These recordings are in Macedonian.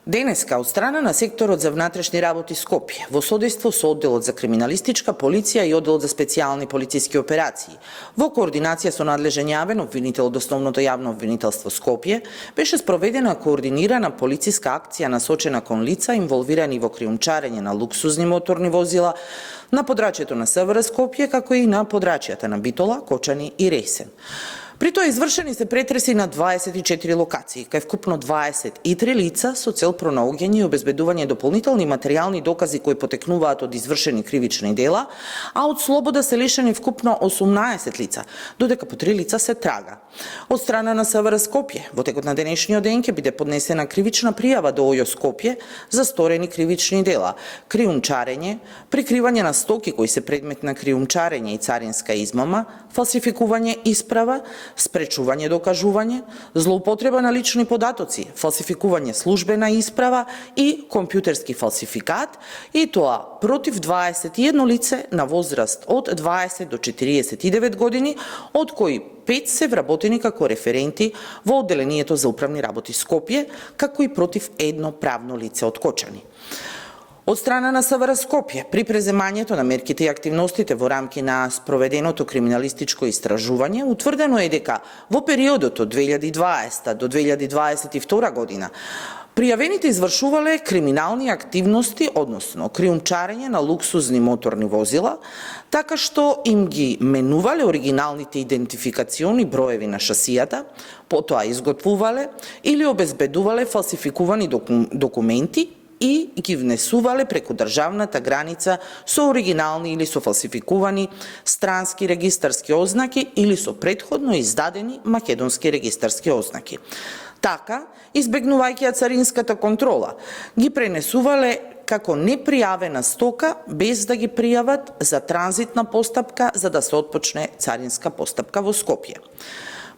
Денеска од страна на секторот за внатрешни работи Скопје, во содејство со одделот за криминалистичка полиција и одделот за специјални полициски операции, во координација со надлежен јавен обвинител од Основното јавно обвинителство Скопје, беше спроведена координирана полициска акција насочена кон лица инволвирани во криумчарење на луксузни моторни возила на подрачјето на СВР Скопје, како и на подрачјата на Битола, Кочани и Ресен. При тоа извршени се претреси на 24 локации, кај вкупно 23 лица со цел пронаоѓање и обезбедување дополнителни материјални докази кои потекнуваат од извршени кривични дела, а од слобода се лишени вкупно 18 лица, додека по 3 лица се трага. Од страна на СВР Скопје, во текот на денешниот ден ќе биде поднесена кривична пријава до ОЈО Скопје за сторени кривични дела, криумчарење, прикривање на стоки кои се предмет на криумчарење и царинска измама, фалсификување исправа, спречување докажување, злоупотреба на лични податоци, фалсификување службена исправа и компјутерски фалсификат, и тоа против 21 лице на возраст од 20 до 49 години, од кои 5 се вработени како референти во одделението за управни работи Скопје, како и против едно правно лице од Кочани. Од страна на СВР Скопје, при преземањето на мерките и активностите во рамки на спроведеното криминалистичко истражување, утврдено е дека во периодот од 2020 до 2022 година пријавените извршувале криминални активности, односно криумчарење на луксузни моторни возила, така што им ги менувале оригиналните идентификациони броеви на шасијата, потоа изготвувале или обезбедувале фалсификувани документи и ги внесувале преку државната граница со оригинални или со фалсификувани странски регистарски ознаки или со претходно издадени македонски регистарски ознаки. Така, избегнувајќи царинската контрола, ги пренесувале како непријавена стока без да ги пријават за транзитна постапка за да се отпочне царинска постапка во Скопје.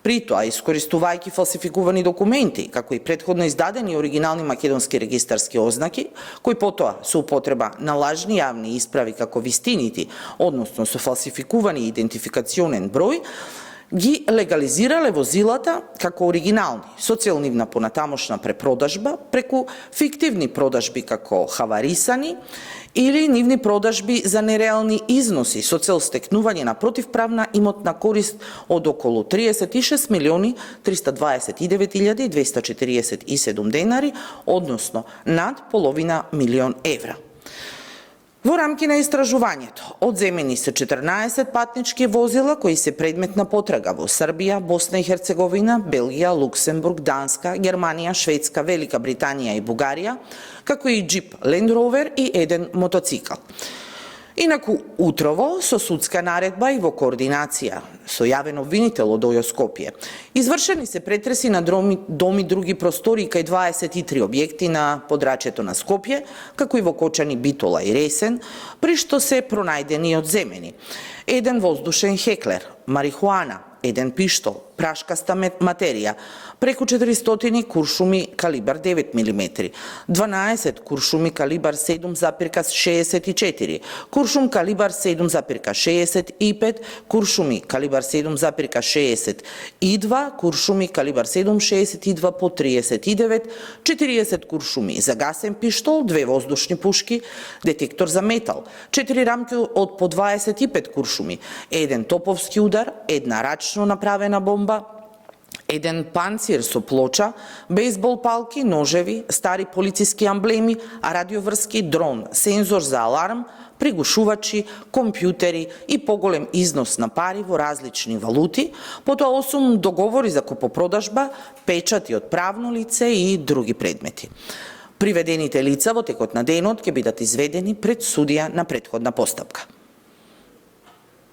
При тоа, искористувајќи фалсификувани документи, како и претходно издадени оригинални македонски регистарски ознаки, кои потоа со употреба на лажни јавни исправи како вистините, односно со фалсификувани идентификационен број, ги легализирале возилата како оригинални, со цел нивна понатамошна препродажба преку фиктивни продажби како хаварисани или нивни продажби за нереални износи со цел стекнување на противправна имотна корист од околу 36.329.247 денари, односно над половина милион евра. Во рамки на истражувањето, одземени се 14 патнички возила кои се предмет на потрага во Србија, Босна и Херцеговина, Белгија, Луксембург, Данска, Германија, Шведска, Велика Британија и Бугарија, како и джип Land Rover и еден мотоцикл. Инаку, утрово, со судска наредба и во координација со јавен обвинител од ОЈО Скопје, извршени се претреси на доми други простори кај 23 објекти на подрачјето на Скопје, како и во Кочани, Битола и Ресен, при што се пронајдени и одземени еден воздушен хеклер, марихуана, еден пиштол, прашкаста материја, преку 400 куршуми калибар 9 мм, 12 куршуми калибар 7,64, куршум калибар 7,65, куршуми калибар 7,62, куршуми калибар 7,62 по 39, 40 куршуми за гасен пиштол, 2 воздушни пушки, детектор за метал, 4 рамки од по 25 куршуми, еден топовски удар, една рачно направена бомба, еден панцир со плоча, бейсбол палки, ножеви, стари полициски амблеми, радиоврски, дрон, сензор за аларм, пригушувачи, компјутери и поголем износ на пари во различни валути, потоа 8 договори за купопродажба, печати од правно лице и други предмети. Приведените лица во текот на денот ќе бидат изведени пред судија на претходна постапка.